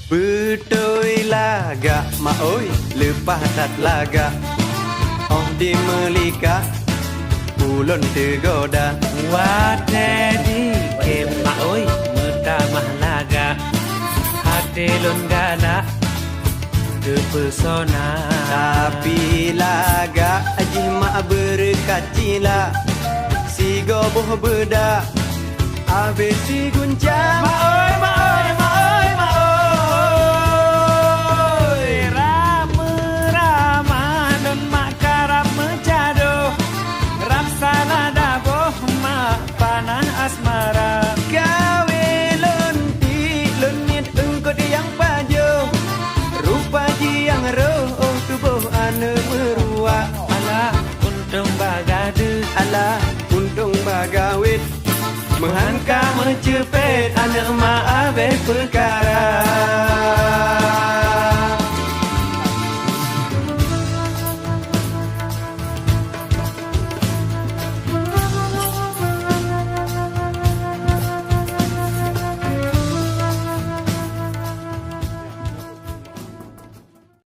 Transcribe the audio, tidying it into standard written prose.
Betoi laga mak oi lepas tat laga oh di melika ulun tergoda Wate di kemak oi mutamah laga hati lun galak terpesona. tapi laga ajih mak berkacila si goboh beda habis si guncang Mak oi, mak oi, mak oi, mak oi. Rama-rama dan mak karap mencadoh. Ram salah daboh mak panah asmara. gawe lonti lonit engkau di yang pajo rupa ji yang roh oh tubuh ane merua Alah untung bagade. alah untung bagawit menghanka mencepet anak mak abeh perkara